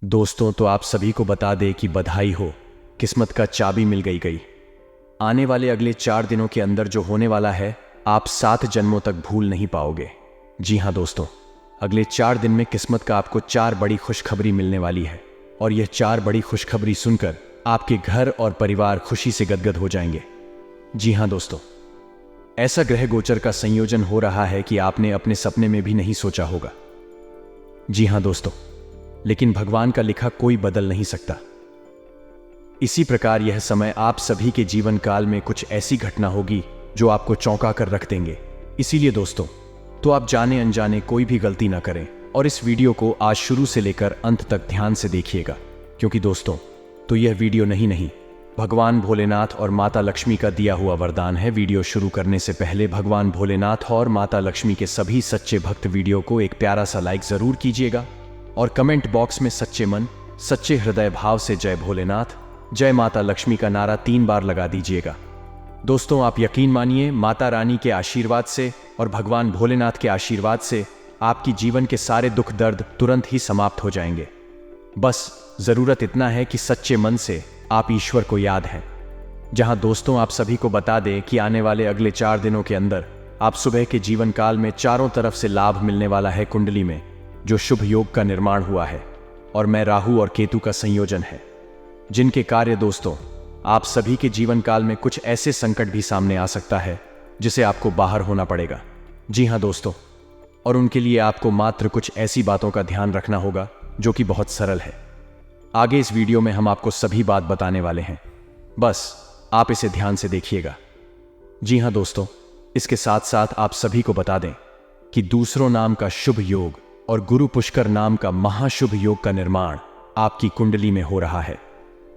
दोस्तों, तो आप सभी को बता दें कि बधाई हो, किस्मत का चाबी मिल गई। आने वाले अगले 4 दिनों के अंदर जो होने वाला है, आप 7 जन्मों तक भूल नहीं पाओगे। जी हाँ दोस्तों, अगले 4 दिन में किस्मत का आपको 4 बड़ी खुशखबरी मिलने वाली है और यह 4 बड़ी खुशखबरी सुनकर आपके घर और परिवार खुशी से गदगद हो जाएंगे। जी हाँ दोस्तों, ऐसा ग्रह गोचर का संयोजन हो रहा है कि आपने अपने सपने में भी नहीं सोचा होगा। जी हाँ दोस्तों, लेकिन भगवान का लिखा कोई बदल नहीं सकता। इसी प्रकार यह समय आप सभी के जीवन काल में कुछ ऐसी घटना होगी जो आपको चौंका कर रख देंगे। इसीलिए दोस्तों, तो आप जाने अनजाने कोई भी गलती ना करें और इस वीडियो को आज शुरू से लेकर अंत तक ध्यान से देखिएगा, क्योंकि दोस्तों, तो यह वीडियो नहीं भगवान भोलेनाथ और माता लक्ष्मी का दिया हुआ वरदान है। वीडियो शुरू करने से पहले भगवान भोलेनाथ और माता लक्ष्मी के सभी सच्चे भक्त वीडियो को एक प्यारा सा लाइक जरूर कीजिएगा और कमेंट बॉक्स में सच्चे मन, सच्चे हृदय भाव से जय भोलेनाथ, जय माता लक्ष्मी का नारा 3 बार लगा दीजिएगा। दोस्तों, आप यकीन मानिए, माता रानी के आशीर्वाद से और भगवान भोलेनाथ के आशीर्वाद से आपकी जीवन के सारे दुख दर्द तुरंत ही समाप्त हो जाएंगे। बस जरूरत इतना है कि सच्चे मन से आप ईश्वर को याद हैं। जहां दोस्तों, आप सभी को बता दें कि आने वाले अगले 4 दिनों के अंदर आप सुबह के जीवन काल में चारों तरफ से लाभ मिलने वाला है। कुंडली में जो शुभ योग का निर्माण हुआ है और मैं राहु और केतु का संयोजन है, जिनके कार्य दोस्तों, आप सभी के जीवन काल में कुछ ऐसे संकट भी सामने आ सकता है जिसे आपको बाहर होना पड़ेगा। जी हाँ दोस्तों, और उनके लिए आपको मात्र कुछ ऐसी बातों का ध्यान रखना होगा जो कि बहुत सरल है। आगे इस वीडियो में हम आपको सभी बात बताने वाले हैं, बस आप इसे ध्यान से देखिएगा। जी हाँ दोस्तों, इसके साथ साथ आप सभी को बता दें कि दूसरों नाम का शुभ योग और गुरु पुष्कर नाम का महाशुभ योग का निर्माण आपकी कुंडली में हो रहा है,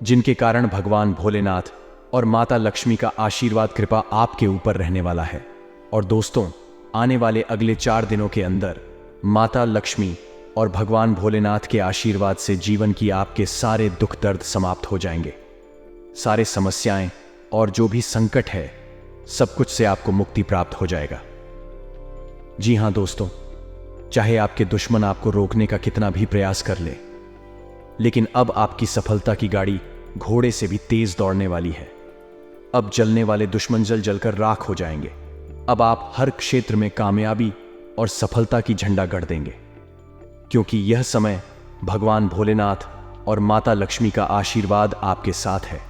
जिनके कारण भगवान भोलेनाथ और माता लक्ष्मी का आशीर्वाद कृपा आपके ऊपर रहने वाला है। और दोस्तों, आने वाले अगले 4 दिनों के अंदर माता लक्ष्मी और भगवान भोलेनाथ के आशीर्वाद से जीवन की आपके सारे दुख दर्द समाप्त हो जाएंगे। सारे समस्याएं और जो भी संकट है, सब कुछ से आपको मुक्ति प्राप्त हो जाएगा। जी हाँ दोस्तों, चाहे आपके दुश्मन आपको रोकने का कितना भी प्रयास कर ले, लेकिन अब आपकी सफलता की गाड़ी घोड़े से भी तेज दौड़ने वाली है। अब जलने वाले दुश्मन जल जलकर राख हो जाएंगे। अब आप हर क्षेत्र में कामयाबी और सफलता की झंडा गड़ देंगे, क्योंकि यह समय भगवान भोलेनाथ और माता लक्ष्मी का आशीर्वाद आपके साथ है।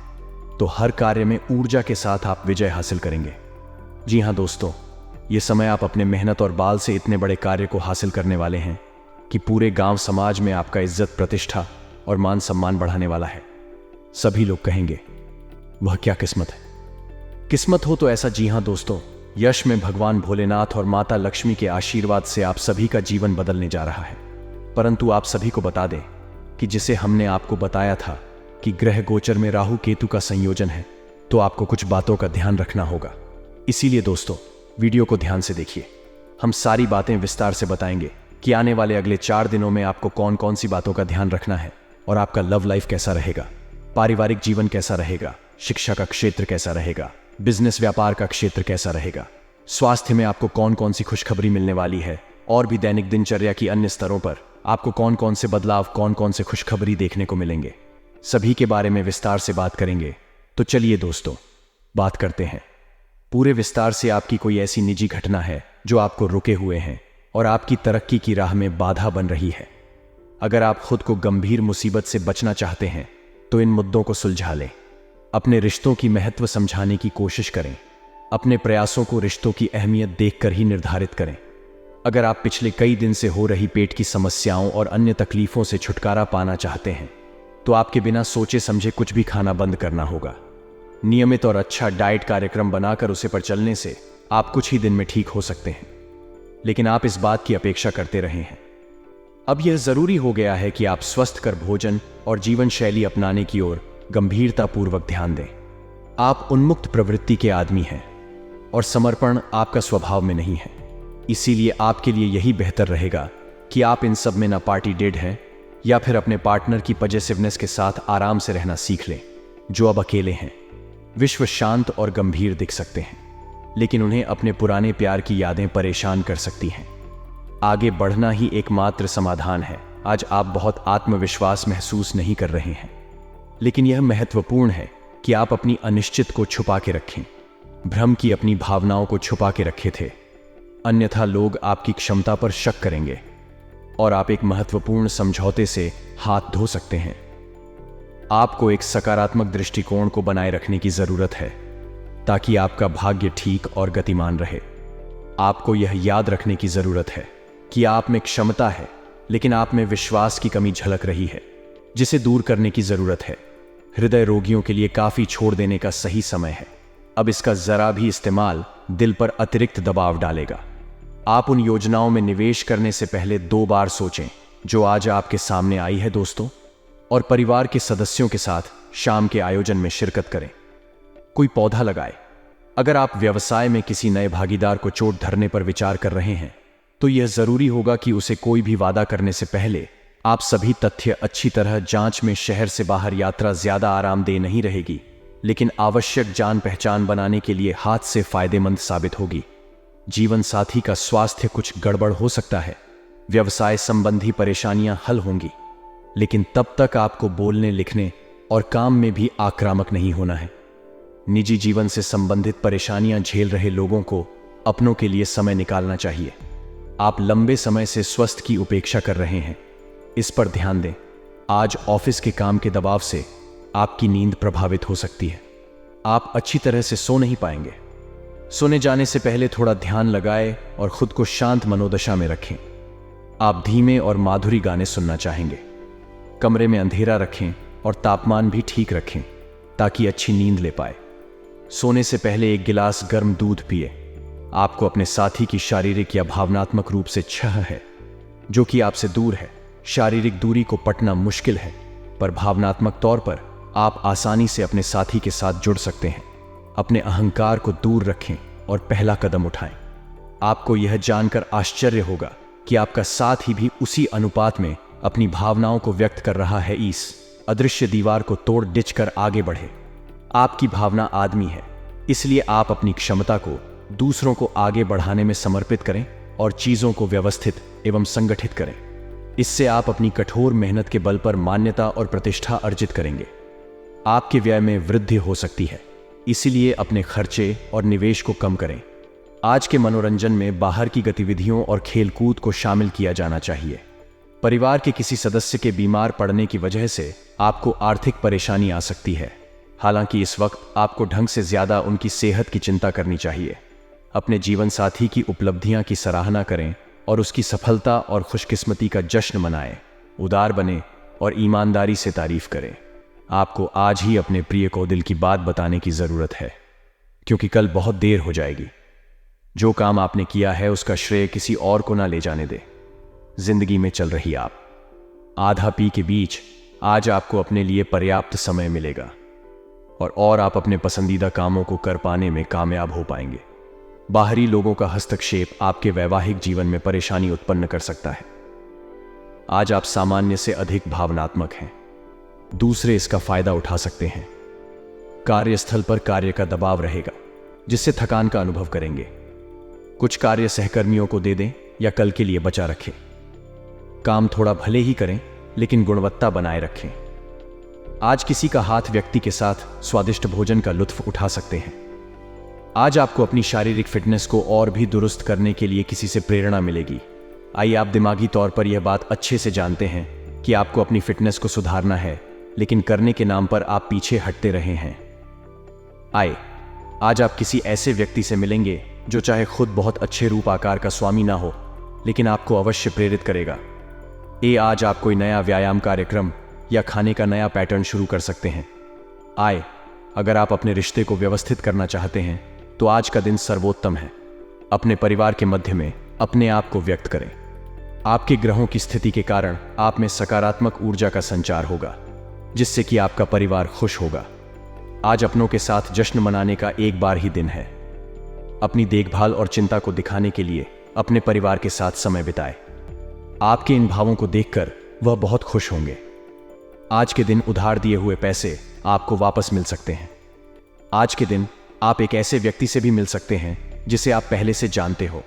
तो हर कार्य में ऊर्जा के साथ आप विजय हासिल करेंगे। जी हाँ दोस्तों, यह समय आप अपने मेहनत और बाल से इतने बड़े कार्य को हासिल करने वाले हैं कि पूरे गांव समाज में आपका इज्जत प्रतिष्ठा और मान सम्मान बढ़ाने वाला है। सभी लोग कहेंगे, वह क्या किस्मत है। किस्मत हो तो ऐसा। जी हाँ दोस्तों, यश में भगवान भोलेनाथ और माता लक्ष्मी के आशीर्वाद से आप सभी का जीवन बदलने जा रहा है। परंतु आप सभी को बता दें कि जिसे हमने आपको बताया था कि ग्रह गोचर में राहु केतु का संयोजन है, तो आपको कुछ बातों का ध्यान रखना होगा। इसीलिए दोस्तों, वीडियो को ध्यान से देखिए। हम सारी बातें विस्तार से बताएंगे कि आने वाले अगले 4 दिनों में आपको कौन कौन सी बातों का ध्यान रखना है और आपका लव लाइफ कैसा रहेगा, पारिवारिक जीवन कैसा रहेगा, शिक्षा का क्षेत्र कैसा रहेगा, बिजनेस व्यापार का क्षेत्र कैसा रहेगा, स्वास्थ्य में आपको कौन कौन सी खुशखबरी मिलने वाली है, और भी दैनिक दिनचर्या की अन्य स्तरों पर आपको कौन कौन से बदलाव, कौन कौन से खुशखबरी देखने को मिलेंगे, सभी के बारे में विस्तार से बात करेंगे। तो चलिए दोस्तों, बात करते हैं पूरे विस्तार से। आपकी कोई ऐसी निजी घटना है जो आपको रुके हुए हैं और आपकी तरक्की की राह में बाधा बन रही है। अगर आप खुद को गंभीर मुसीबत से बचना चाहते हैं तो इन मुद्दों को सुलझा लें। अपने रिश्तों की महत्व समझाने की कोशिश करें। अपने प्रयासों को रिश्तों की अहमियत देखकर ही निर्धारित करें। अगर आप पिछले कई दिन से हो रही पेट की समस्याओं और अन्य तकलीफों से छुटकारा पाना चाहते हैं तो आपके बिना सोचे समझे कुछ भी खाना बंद करना होगा। नियमित और अच्छा डाइट कार्यक्रम बनाकर उसे पर चलने से आप कुछ ही दिन में ठीक हो सकते हैं, लेकिन आप इस बात की अपेक्षा करते रहे हैं। अब यह जरूरी हो गया है कि आप स्वस्थ कर भोजन और जीवन शैली अपनाने की ओर गंभीरतापूर्वक ध्यान दें। आप उन्मुक्त प्रवृत्ति के आदमी हैं और समर्पण आपका स्वभाव में नहीं है। इसीलिए आपके लिए यही बेहतर रहेगा कि आप इन सब में ना पार्टी डेड हैं या फिर अपने पार्टनर की पॉजिटिवनेस के साथ आराम से रहना सीख लें, जो अब अकेले हैं। विश्व शांत और गंभीर दिख सकते हैं, लेकिन उन्हें अपने पुराने प्यार की यादें परेशान कर सकती हैं। आगे बढ़ना ही एकमात्र समाधान है। आज आप बहुत आत्मविश्वास महसूस नहीं कर रहे हैं, लेकिन यह महत्वपूर्ण है कि आप अपनी अनिश्चित को छुपा के रखें। भ्रम की अपनी भावनाओं को छुपा के रखे थे, अन्यथा लोग आपकी क्षमता पर शक करेंगे और आप एक महत्वपूर्ण समझौते से हाथ धो सकते हैं। आपको एक सकारात्मक दृष्टिकोण को बनाए रखने की जरूरत है ताकि आपका भाग्य ठीक और गतिमान रहे। आपको यह याद रखने की जरूरत है कि आप में क्षमता है, लेकिन आप में विश्वास की कमी झलक रही है, जिसे दूर करने की जरूरत है। हृदय रोगियों के लिए काफी छोड़ देने का सही समय है। अब इसका जरा भी इस्तेमाल दिल पर अतिरिक्त दबाव डालेगा। आप उन योजनाओं में निवेश करने से पहले 2 बार सोचें जो आज आपके सामने आई है दोस्तों, और परिवार के सदस्यों के साथ शाम के आयोजन में शिरकत करें। कोई पौधा लगाए। अगर आप व्यवसाय में किसी नए भागीदार को चोट धरने पर विचार कर रहे हैं, तो यह जरूरी होगा कि उसे कोई भी वादा करने से पहले आप सभी तथ्य अच्छी तरह जांच में। शहर से बाहर यात्रा ज्यादा आरामदेह नहीं रहेगी, लेकिन आवश्यक जान पहचान बनाने के लिए हाथ से फायदेमंद साबित होगी। जीवन साथी का स्वास्थ्य कुछ गड़बड़ हो सकता है, व्यवसाय संबंधी परेशानियां हल होंगी, लेकिन तब तक आपको बोलने, लिखने और काम में भी आक्रामक नहीं होना है। निजी जीवन से संबंधित परेशानियां झेल रहे लोगों को अपनों के लिए समय निकालना चाहिए। आप लंबे समय से स्वास्थ्य की उपेक्षा कर रहे हैं, इस पर ध्यान दें। आज ऑफिस के काम के दबाव से आपकी नींद प्रभावित हो सकती है। आप अच्छी तरह से सो नहीं पाएंगे। सोने जाने से पहले थोड़ा ध्यान लगाएं और खुद को शांत मनोदशा में रखें। आप धीमे और माधुरी गाने सुनना चाहेंगे। कमरे में अंधेरा रखें और तापमान भी ठीक रखें ताकि अच्छी नींद ले पाए। सोने से पहले 1 गिलास गर्म दूध पिए। आपको अपने साथी की शारीरिक या भावनात्मक रूप से छह है, जो कि आपसे दूर है। शारीरिक दूरी को पटना मुश्किल है, पर भावनात्मक तौर पर आप आसानी से अपने साथी के साथ जुड़ सकते हैं। अपने अहंकार को दूर रखें और पहला कदम उठाएं। आपको यह जानकर आश्चर्य होगा कि आपका साथी भी उसी अनुपात में अपनी भावनाओं को व्यक्त कर रहा है। इस अदृश्य दीवार को तोड़ डिच कर आगे बढ़े। आपकी भावना आदमी है, इसलिए आप अपनी क्षमता को दूसरों को आगे बढ़ाने में समर्पित करें और चीजों को व्यवस्थित एवं संगठित करें। इससे आप अपनी कठोर मेहनत के बल पर मान्यता और प्रतिष्ठा अर्जित करेंगे। आपके व्यय में वृद्धि हो सकती है, इसीलिए अपने खर्चे और निवेश को कम करें। आज के मनोरंजन में बाहर की गतिविधियों और खेलकूद को शामिल किया जाना चाहिए। परिवार के किसी सदस्य के बीमार पड़ने की वजह से आपको आर्थिक परेशानी आ सकती है। हालांकि इस वक्त आपको ढंग से ज्यादा उनकी सेहत की चिंता करनी चाहिए। अपने जीवन साथी की उपलब्धियां की सराहना करें और उसकी सफलता और खुशकिस्मती का जश्न मनाएं। उदार बने और ईमानदारी से तारीफ करें। आपको आज ही अपने प्रिय को दिल की बात बताने की जरूरत है, क्योंकि कल बहुत देर हो जाएगी। जो काम आपने किया है उसका श्रेय किसी और को ना ले जाने दे। जिंदगी में चल रही आप आधा पी के बीच आज आपको अपने लिए पर्याप्त समय मिलेगा और आप अपने पसंदीदा कामों को कर पाने में कामयाब हो पाएंगे। बाहरी लोगों का हस्तक्षेप आपके वैवाहिक जीवन में परेशानी उत्पन्न कर सकता है। आज आप सामान्य से अधिक भावनात्मक हैं, दूसरे इसका फायदा उठा सकते हैं। कार्यस्थल पर कार्य का दबाव रहेगा, जिससे थकान का अनुभव करेंगे। कुछ कार्य सहकर्मियों को दे दें या कल के लिए बचा रखें। काम थोड़ा भले ही करें, लेकिन गुणवत्ता बनाए रखें। आज किसी का हाथ व्यक्ति के साथ स्वादिष्ट भोजन का लुत्फ उठा सकते हैं। आज आपको अपनी शारीरिक फिटनेस को और भी दुरुस्त करने के लिए किसी से प्रेरणा मिलेगी। आइए, आप दिमागी तौर पर यह बात अच्छे से जानते हैं कि आपको अपनी फिटनेस को सुधारना है, लेकिन करने के नाम पर आप पीछे हटते रहे हैं। आइए, आज आप किसी ऐसे व्यक्ति से मिलेंगे जो चाहे खुद बहुत अच्छे रूप आकार का स्वामी ना हो, लेकिन आपको अवश्य प्रेरित करेगा। आज आप कोई नया व्यायाम कार्यक्रम या खाने का नया पैटर्न शुरू कर सकते हैं। अगर आप अपने रिश्ते को व्यवस्थित करना चाहते हैं तो आज का दिन सर्वोत्तम है। अपने परिवार के मध्य में अपने आप को व्यक्त करें। आपके ग्रहों की स्थिति के कारण आप में सकारात्मक ऊर्जा का संचार होगा, जिससे कि आपका परिवार खुश होगा। आज अपनों के साथ जश्न मनाने का एक बार ही दिन है। अपनी देखभाल और चिंता को दिखाने के लिए अपने परिवार के साथ समय बिताएं। आपके इन भावों को देखकर वह बहुत खुश होंगे। आज के दिन उधार दिए हुए पैसे आपको वापस मिल सकते हैं। आज के दिन आप एक ऐसे व्यक्ति से भी मिल सकते हैं जिसे आप पहले से जानते हो,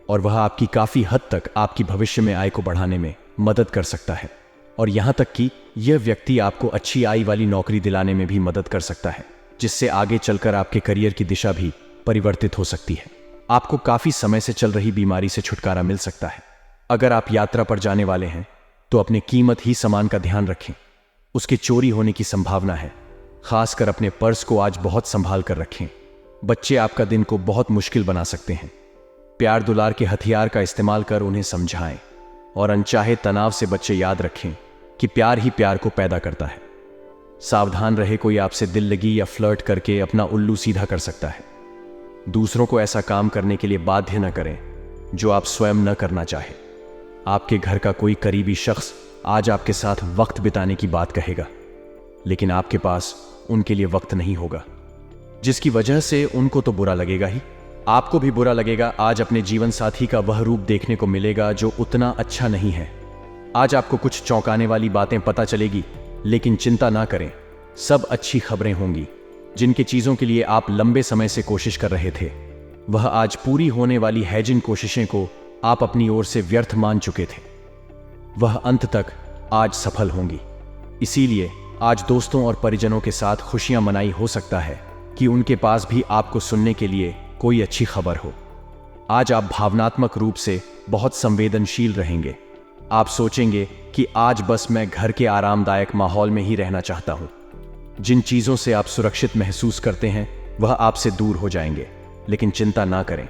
और वह आपकी काफी हद तक आपकी भविष्य में आय को बढ़ाने में मदद कर सकता है, और यहां तक कि यह व्यक्ति आपको अच्छी आय वाली नौकरी दिलाने में भी मदद कर सकता है, जिससे आगे चलकर आपके करियर की दिशा भी परिवर्तित हो सकती है। आपको काफी समय से चल रही बीमारी से छुटकारा मिल सकता है। अगर आप यात्रा पर जाने वाले हैं तो अपने कीमत ही सामान का ध्यान रखें, उसके चोरी होने की संभावना है। खासकर अपने पर्स को आज बहुत संभाल कर रखें। बच्चे आपका दिन को बहुत मुश्किल बना सकते हैं। प्यार दुलार के हथियार का इस्तेमाल कर उन्हें समझाएं, और अनचाहे तनाव से बच्चे याद रखें कि प्यार ही प्यार को पैदा करता है। सावधान रहे, कोई आपसे दिल लगी या फ्लर्ट करके अपना उल्लू सीधा कर सकता है। दूसरों को ऐसा काम करने के लिए बाध्य न करें जो आप स्वयं न करना चाहे। आपके घर का कोई करीबी शख्स आज आपके साथ वक्त बिताने की बात कहेगा, लेकिन आपके पास उनके लिए वक्त नहीं होगा, जिसकी वजह से उनको तो बुरा लगेगा ही, आपको भी बुरा लगेगा। आज अपने जीवन साथी का वह रूप देखने को मिलेगा जो उतना अच्छा नहीं है। आज आपको कुछ चौंकाने वाली बातें पता चलेगी, लेकिन चिंता ना करें, सब अच्छी खबरें होंगी। जिनकी चीजों के लिए आप लंबे समय से कोशिश कर रहे थे, वह आज पूरी होने वाली है। जिन कोशिशें को आप अपनी ओर से व्यर्थ मान चुके थे, वह अंत तक आज सफल होंगी। इसीलिए आज दोस्तों और परिजनों के साथ खुशियां मनाई। हो सकता है कि उनके पास भी आपको सुनने के लिए कोई अच्छी खबर हो। आज आप भावनात्मक रूप से बहुत संवेदनशील रहेंगे। आप सोचेंगे कि आज बस मैं घर के आरामदायक माहौल में ही रहना चाहता हूं। जिन चीजों से आप सुरक्षित महसूस करते हैं वह आपसे दूर हो जाएंगे, लेकिन चिंता ना करें,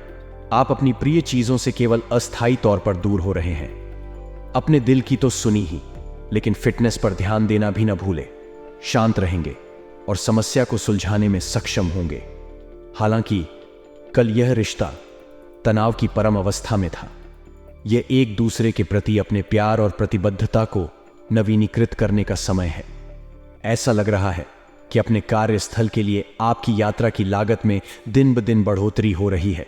आप अपनी प्रिय चीजों से केवल अस्थायी तौर पर दूर हो रहे हैं। अपने दिल की तो सुनी ही, लेकिन फिटनेस पर ध्यान देना भी न भूलें। शांत रहेंगे और समस्या को सुलझाने में सक्षम होंगे। हालांकि कल यह रिश्ता तनाव की परम अवस्था में था। यह एक दूसरे के प्रति अपने प्यार और प्रतिबद्धता को नवीनीकृत करने का समय है। ऐसा लग रहा है कि अपने कार्यस्थल के लिए आपकी यात्रा की लागत में दिन ब दिन बढ़ोतरी हो रही है।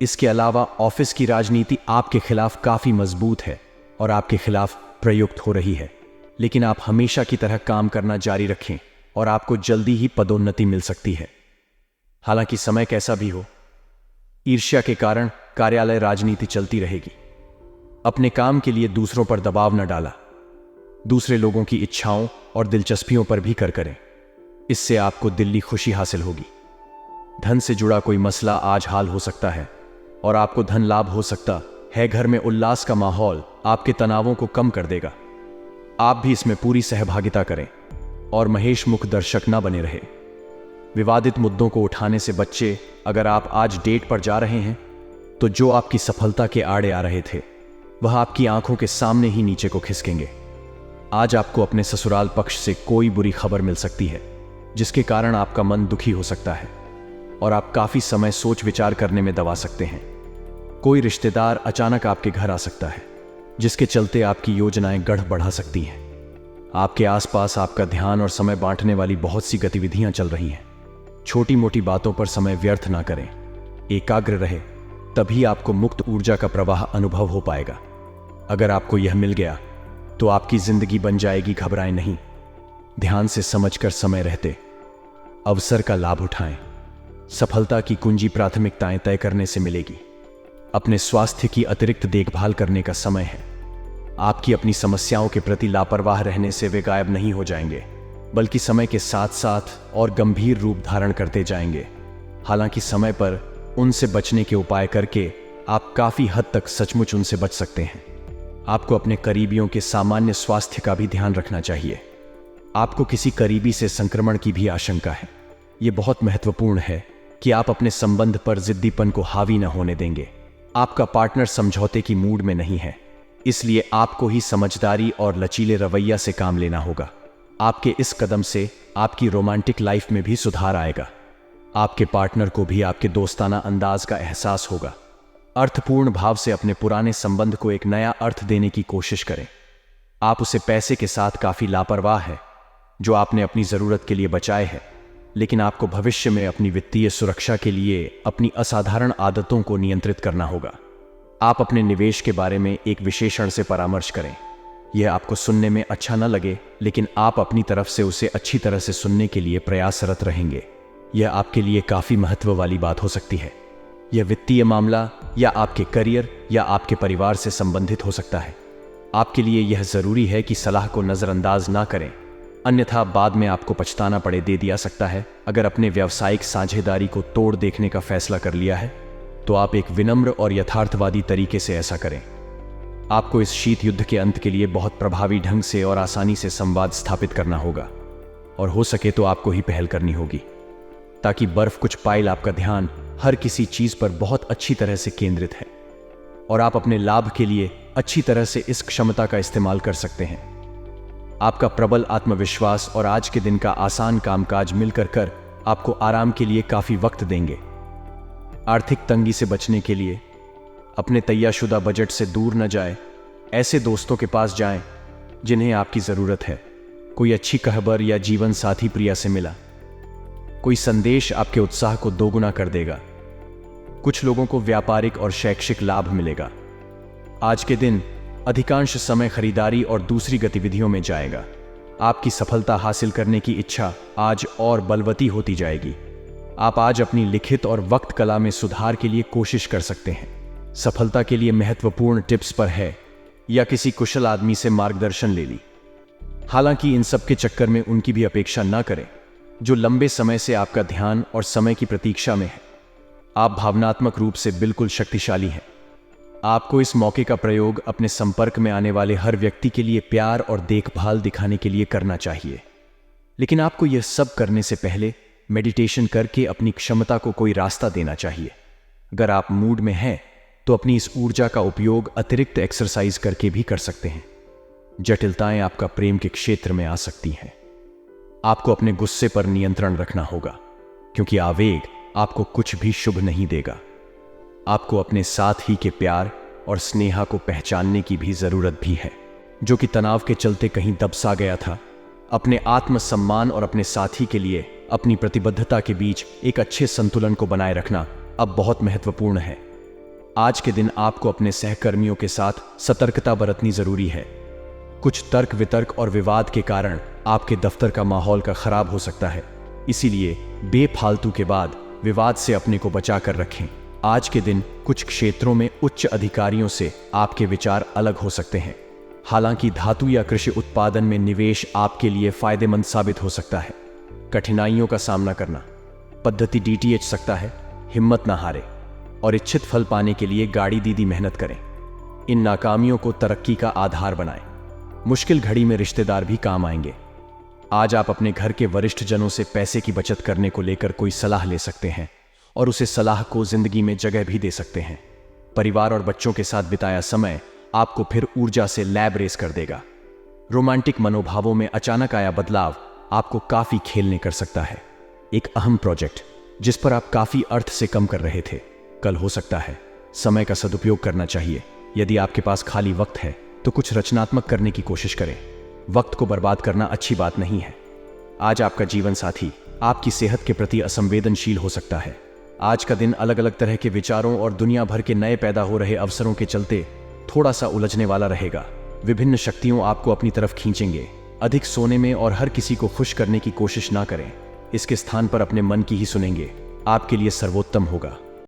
इसके अलावा ऑफिस की राजनीति आपके खिलाफ काफी मजबूत है और आपके खिलाफ प्रयुक्त हो रही है, लेकिन आप हमेशा की तरह काम करना जारी रखें और आपको जल्दी ही पदोन्नति मिल सकती है। हालांकि समय कैसा भी हो, ईर्ष्या के कारण कार्यालय राजनीति चलती रहेगी। अपने काम के लिए दूसरों पर दबाव न डाला, दूसरे लोगों की इच्छाओं और दिलचस्पियों पर भी करें। इससे आपको दिल्ली खुशी हासिल होगी। धन से जुड़ा कोई मसला आज हाल हो सकता है और आपको धन लाभ हो सकता है। घर में उल्लास का माहौल आपके तनावों को कम कर देगा। आप भी इसमें पूरी सहभागिता करें और महेश मुख दर्शक न बने रहे। विवादित मुद्दों को उठाने से बच्चे। अगर आप आज डेट पर जा रहे हैं तो जो आपकी सफलता के आड़े आ रहे थे वह आपकी आंखों के सामने ही नीचे को खिसकेंगे। आज आपको अपने ससुराल पक्ष से कोई बुरी खबर मिल सकती है, जिसके कारण आपका मन दुखी हो सकता है और आप काफी समय सोच विचार करने में दबा सकते हैं। कोई रिश्तेदार अचानक आपके घर आ सकता है, जिसके चलते आपकी योजनाएं गढ़ बढ़ा सकती हैं। आपके आसपास आपका ध्यान और समय बांटने वाली बहुत सी गतिविधियां चल रही हैं। छोटी मोटी बातों पर समय व्यर्थ ना करें, एकाग्र रहे, तभी आपको मुक्त ऊर्जा का प्रवाह अनुभव हो पाएगा। अगर आपको यह मिल गया तो आपकी जिंदगी बन जाएगी। घबराएं नहीं, ध्यान से समझकर समय रहते अवसर का लाभ उठाएं। सफलता की कुंजी प्राथमिकताएं तय करने से मिलेगी। अपने स्वास्थ्य की अतिरिक्त देखभाल करने का समय है। आपकी अपनी समस्याओं के प्रति लापरवाह रहने से वे गायब नहीं हो जाएंगे, बल्कि समय के साथ साथ और गंभीर रूप धारण करते जाएंगे। हालांकि समय पर उनसे बचने के उपाय करके आप काफी हद तक सचमुच उनसे बच सकते हैं। आपको अपने करीबियों के सामान्य स्वास्थ्य का भी ध्यान रखना चाहिए। आपको किसी करीबी से संक्रमण की भी आशंका है। यह बहुत महत्वपूर्ण है कि आप अपने संबंध पर जिद्दीपन को हावी न होने देंगे। आपका पार्टनर समझौते की मूड में नहीं है, इसलिए आपको ही समझदारी और लचीले रवैया से काम लेना होगा। आपके इस कदम से आपकी रोमांटिक लाइफ में भी सुधार आएगा। आपके पार्टनर को भी आपके दोस्ताना अंदाज का एहसास होगा। अर्थपूर्ण भाव से अपने पुराने संबंध को एक नया अर्थ देने की कोशिश करें। आप उसे पैसे के साथ काफी लापरवाह है जो आपने अपनी जरूरत के लिए बचाए हैं, लेकिन आपको भविष्य में अपनी वित्तीय सुरक्षा के लिए अपनी असाधारण आदतों को नियंत्रित करना होगा। आप अपने निवेश के बारे में एक विशेषज्ञ से परामर्श करें। यह आपको सुनने में अच्छा न लगे, लेकिन आप अपनी तरफ से उसे अच्छी तरह से सुनने के लिए प्रयासरत रहेंगे। यह आपके लिए काफी महत्व वाली बात हो सकती है। यह वित्तीय मामला या आपके करियर या आपके परिवार से संबंधित हो सकता है। आपके लिए यह जरूरी है कि सलाह को नजरअंदाज ना करें, अन्यथा बाद में आपको पछताना पड़े। दे दिया सकता है। अगर अपने व्यावसायिक साझेदारी को तोड़ देखने का फैसला कर लिया है तो आप एक विनम्र और यथार्थवादी तरीके से ऐसा करें। आपको इस शीत युद्ध के अंत के लिए बहुत प्रभावी ढंग से और आसानी से संवाद स्थापित करना होगा, और हो सके तो आपको ही पहल करनी होगी, ताकि बर्फ कुछ पाइल आपका ध्यान हर किसी चीज पर बहुत अच्छी तरह से केंद्रित है और आप अपने लाभ के लिए अच्छी तरह से इस क्षमता का इस्तेमाल कर सकते हैं। आपका प्रबल आत्मविश्वास और आज के दिन का आसान कामकाज मिलकर कर आपको आराम के लिए काफी वक्त देंगे। आर्थिक तंगी से बचने के लिए अपने तैयारशुदा बजट से दूर न जाए। ऐसे दोस्तों के पास जाएं जिन्हें आपकी जरूरत है। कोई अच्छी खबर या जीवन साथी प्रिया से मिला, कोई संदेश आपके उत्साह को दोगुना कर देगा। कुछ लोगों को व्यापारिक और शैक्षिक लाभ मिलेगा। आज के दिन अधिकांश समय खरीदारी और दूसरी गतिविधियों में जाएगा। आपकी सफलता हासिल करने की इच्छा आज और बलवती होती जाएगी। आप आज अपनी लिखित और वक्त कला में सुधार के लिए कोशिश कर सकते हैं। सफलता के लिए महत्वपूर्ण टिप्स पर है या किसी कुशल आदमी से मार्गदर्शन ले ली। हालांकि इन सब के चक्कर में उनकी भी अपेक्षा न करें जो लंबे समय से आपका ध्यान और समय की प्रतीक्षा में है। आप भावनात्मक रूप से बिल्कुल शक्तिशाली हैं। आपको इस मौके का प्रयोग अपने संपर्क में आने वाले हर व्यक्ति के लिए प्यार और देखभाल दिखाने के लिए करना चाहिए। लेकिन आपको यह सब करने से पहले मेडिटेशन करके अपनी क्षमता को कोई रास्ता देना चाहिए। अगर आप मूड में हैं तो अपनी इस ऊर्जा का उपयोग अतिरिक्त एक्सरसाइज करके भी कर सकते हैं। जटिलताएं आपका प्रेम के क्षेत्र में आ सकती हैं। आपको अपने गुस्से पर नियंत्रण रखना होगा, क्योंकि आवेग आपको कुछ भी शुभ नहीं देगा। आपको अपने साथ ही के प्यार और स्नेहा को पहचानने की भी जरूरत भी है, जो कि तनाव के चलते कहीं दबसा गया था। अपने आत्मसम्मान और अपने साथी के लिए अपनी प्रतिबद्धता के बीच एक अच्छे संतुलन को बनाए रखना अब बहुत महत्वपूर्ण है। आज के दिन आपको अपने सहकर्मियों के साथ सतर्कता बरतनी जरूरी है। कुछ तर्क वितर्क और विवाद के कारण आपके दफ्तर का माहौल का खराब हो सकता है, इसीलिए बेफालतू के बाद विवाद से अपने को बचा कर रखें। आज के दिन कुछ क्षेत्रों में उच्च अधिकारियों से आपके विचार अलग हो सकते हैं। हालांकि धातु या कृषि उत्पादन में निवेश आपके लिए फायदेमंद साबित हो सकता है। कठिनाइयों का सामना करना पद्धति DTH सकता है। हिम्मत ना हारे और इच्छित फल पाने के लिए गाड़ी दीदी मेहनत करें। इन नाकामियों को तरक्की का आधार बनाएं। मुश्किल घड़ी में रिश्तेदार भी काम आएंगे। आज आप अपने घर के वरिष्ठ जनों से पैसे की बचत करने को लेकर कोई सलाह ले सकते हैं और उसे सलाह को जिंदगी में जगह भी दे सकते हैं। परिवार और बच्चों के साथ बिताया समय आपको फिर ऊर्जा से लैब रेस कर देगा। रोमांटिक मनोभावों में अचानक आया बदलाव आपको काफी खेलने कर सकता है। एक अहम प्रोजेक्ट जिस पर आप काफी अर्थ से कम कर रहे थे, कल हो सकता है। समय का सदुपयोग करना चाहिए। यदि आपके पास खाली वक्त है तो कुछ रचनात्मक करने की कोशिश करें। वक्त को बर्बाद करना अच्छी बात नहीं है। आज आपका जीवन साथी आपकी सेहत के प्रति असंवेदनशील हो सकता है। आज का दिन अलग अलग तरह के विचारों और दुनिया भर के नए पैदा हो रहे अवसरों के चलते थोड़ा सा उलझने वाला रहेगा। विभिन्न शक्तियों आपको अपनी तरफ खींचेंगे। अधिक सोने में और हर किसी को खुश करने की कोशिश ना करें। इसके स्थान पर अपने मन की ही सुनेंगे। आपके लिए सर्वोत्तम होगा।